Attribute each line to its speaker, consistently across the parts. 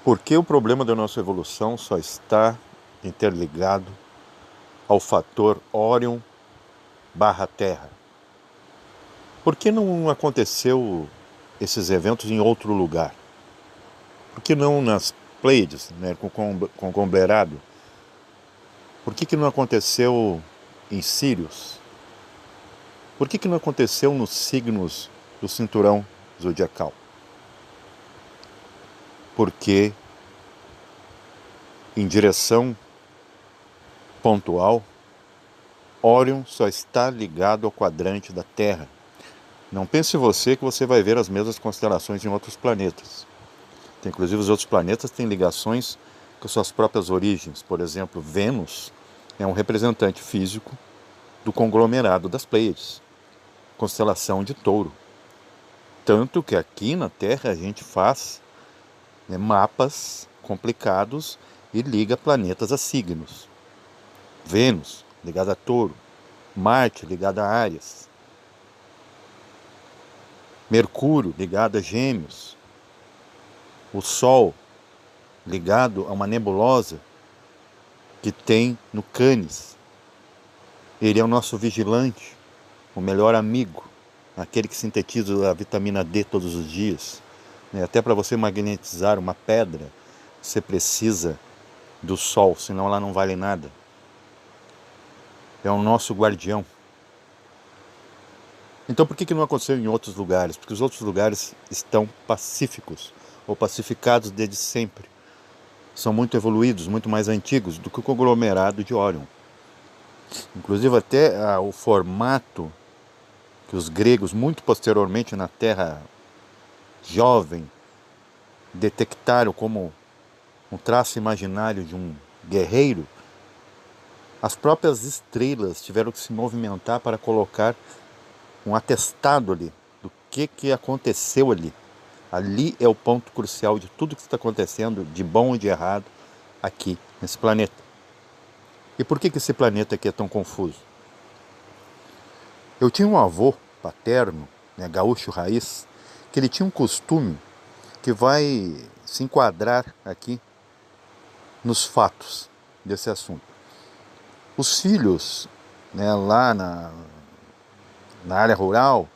Speaker 1: Por que o problema da nossa evolução só está interligado ao fator Órion barra Terra? Por que não aconteceu esses eventos em outro lugar? Por que não nas Pleiades, né, com conglomerado? Por que não aconteceu em Sírios? Por que não aconteceu nos signos do cinturão zodiacal? Porque em direção pontual, Órion só está ligado ao quadrante da Terra. Não pense você que você vai ver as mesmas constelações em outros planetas. Inclusive os outros planetas têm ligações com suas próprias origens. Por exemplo, Vênus é um representante físico do conglomerado das Pleiades, constelação de Touro. Tanto que aqui na Terra a gente faz mapas complicados e liga planetas a signos. Vênus ligada a Touro, Marte ligada a Áries, Mercúrio ligado a Gêmeos, o Sol ligado a uma nebulosa que tem no Canis. Ele é o nosso vigilante, o melhor amigo, aquele que sintetiza a vitamina D todos os dias. Até para você magnetizar uma pedra, você precisa do Sol, senão ela não vale nada. É o nosso guardião. Então por que não aconteceu em outros lugares? Porque os outros lugares estão pacíficos, ou pacificados desde sempre. São muito evoluídos, muito mais antigos do que o conglomerado de Órion. Inclusive até o formato que os gregos, muito posteriormente na Terra jovem, detectaram como um traço imaginário de um guerreiro, as próprias estrelas tiveram que se movimentar para colocar um atestado ali do que aconteceu ali. Ali é o ponto crucial de tudo que está acontecendo, de bom e de errado, aqui, nesse planeta. E por que esse planeta aqui é tão confuso? Eu tinha um avô paterno, gaúcho raiz, que ele tinha um costume que vai se enquadrar aqui nos fatos desse assunto. Os filhos, lá na área rural,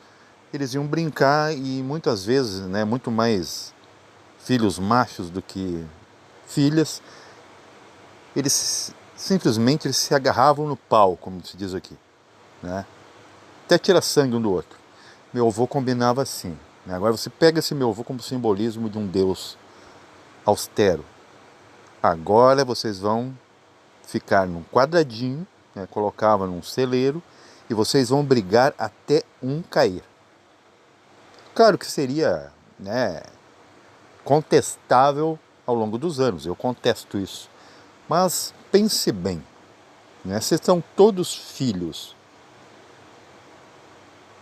Speaker 1: eles iam brincar e muitas vezes, muito mais filhos machos do que filhas, eles simplesmente se agarravam no pau, como se diz aqui, até tirar sangue um do outro. Meu avô combinava assim. Agora você pega esse meu avô como simbolismo de um Deus austero. Agora vocês vão ficar num quadradinho, colocava num celeiro, e vocês vão brigar até um cair. Claro que seria contestável ao longo dos anos, eu contesto isso. Mas pense bem, vocês são todos filhos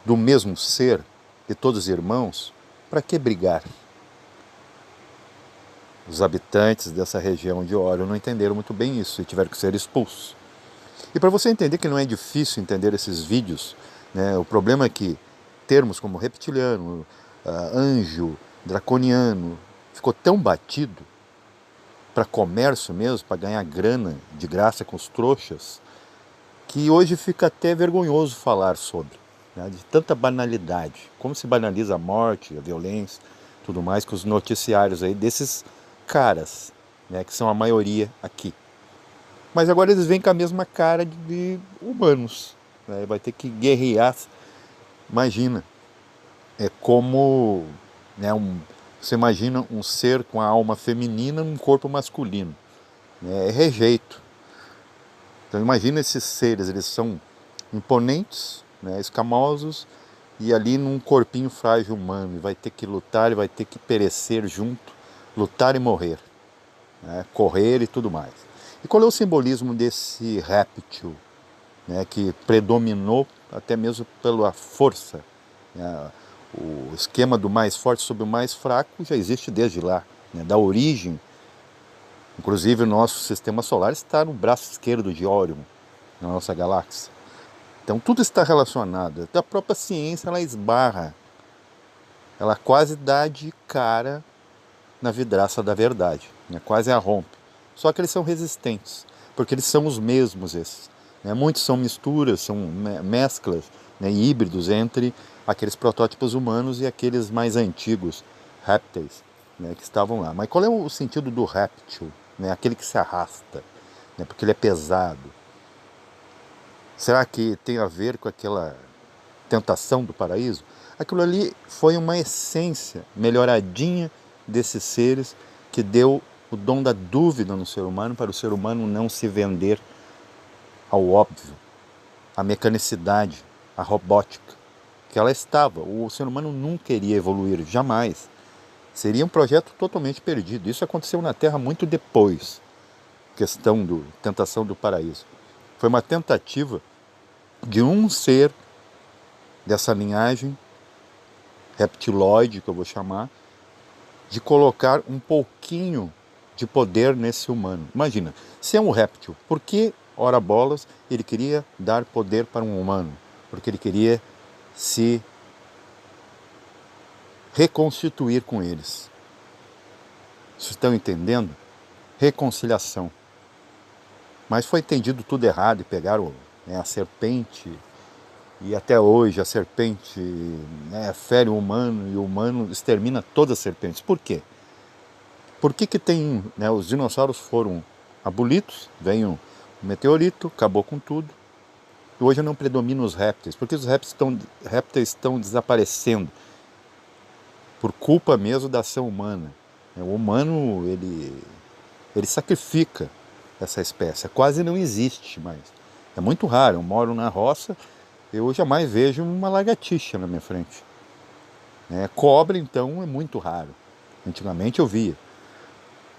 Speaker 1: do mesmo ser, de todos irmãos, para que brigar? Os habitantes dessa região de Órion não entenderam muito bem isso e tiveram que ser expulsos. E para você entender que não é difícil entender esses vídeos, o problema é que termos como reptiliano, anjo, draconiano, ficou tão batido para comércio mesmo, para ganhar grana de graça com os trouxas, que hoje fica até vergonhoso falar sobre, de tanta banalidade. Como se banaliza a morte, a violência, tudo mais, com os noticiários aí desses caras, que são a maioria aqui. Mas agora eles vêm com a mesma cara de humanos. Vai ter que guerrear. Imagina. É como você imagina um ser com a alma feminina num corpo masculino. É rejeito. Então imagina esses seres, eles são imponentes, escamosos, e ali num corpinho frágil humano. E vai ter que lutar, e vai ter que perecer junto, lutar e morrer, correr e tudo mais. E qual é o simbolismo desse réptil, que predominou até mesmo pela força? O esquema do mais forte sobre o mais fraco já existe desde lá, da origem. Inclusive o nosso sistema solar está no braço esquerdo de Órion, na nossa galáxia. Então tudo está relacionado. Até a própria ciência ela esbarra, ela quase dá de cara na vidraça da verdade. né? Quase a rompe. Só que eles são resistentes, porque eles são os mesmos esses. Né? Muitos são misturas, são mesclas, né, híbridos entre aqueles protótipos humanos e aqueles mais antigos, répteis, né, que estavam lá. Mas qual é o sentido do réptil? Né? Aquele que se arrasta, né, porque ele é pesado. Será que tem a ver com aquela tentação do paraíso? Aquilo ali foi uma essência melhoradinha desses seres que deu o dom da dúvida no ser humano para o ser humano não se vender ao óbvio, à mecanicidade, à robótica, que ela estava. O ser humano nunca iria evoluir, jamais. Seria um projeto totalmente perdido. Isso aconteceu na Terra muito depois, questão da tentação do paraíso. Foi uma tentativa de um ser dessa linhagem reptiloide, que eu vou chamar, de colocar um pouquinho de poder nesse humano. Imagina, se é um réptil, por que, ora bolas, ele queria dar poder para um humano? Porque ele queria se reconstituir com eles. Vocês estão entendendo? Reconciliação. Mas foi entendido tudo errado e pegaram, né, a serpente, e até hoje a serpente, né, fere o humano e o humano extermina todas as serpentes. Por quê? Por que tem, né, os dinossauros foram abolidos, veio um meteorito, acabou com tudo, e hoje não predominam os répteis, porque os répteis estão desaparecendo por culpa mesmo da ação humana. O humano, ele sacrifica essa espécie, quase não existe mais. É muito raro, eu moro na roça, eu jamais vejo uma lagartixa na minha frente. Cobra, então, é muito raro. Antigamente eu via.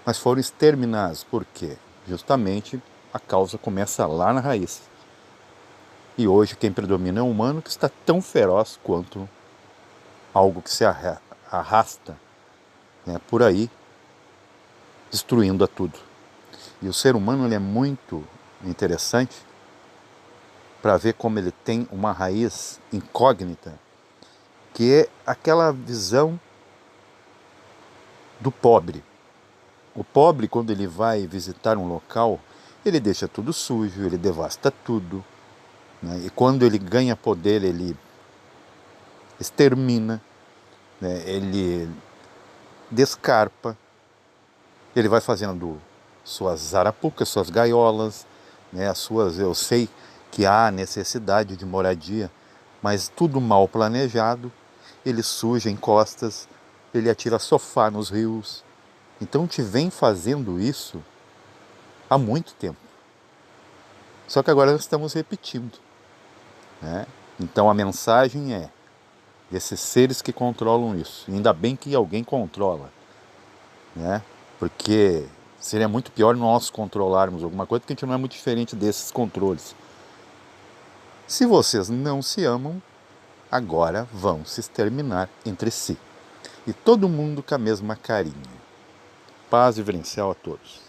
Speaker 1: Mas foram exterminados. Por quê? Justamente a causa começa lá na raiz. E hoje quem predomina é o humano, que está tão feroz quanto algo que se arrasta, né, por aí, destruindo a tudo. E o ser humano, ele é muito interessante para ver como ele tem uma raiz incógnita, que é aquela visão do pobre. O pobre, quando ele vai visitar um local, ele deixa tudo sujo, ele devasta tudo, né? E quando ele ganha poder, ele extermina, né? Ele descarpa, ele vai fazendo suas arapucas, suas gaiolas, né? Eu sei que há necessidade de moradia, mas tudo mal planejado. Ele suja encostas, ele atira sofá nos rios. Então te vem fazendo isso há muito tempo. Só que agora nós estamos repetindo, né? Então a mensagem é desses seres que controlam isso. E ainda bem que alguém controla, né? Porque seria muito pior nós controlarmos alguma coisa, porque a gente não é muito diferente desses controles. Se vocês não se amam, agora vão se exterminar entre si. E todo mundo com a mesma carinha. Paz vivencial a todos.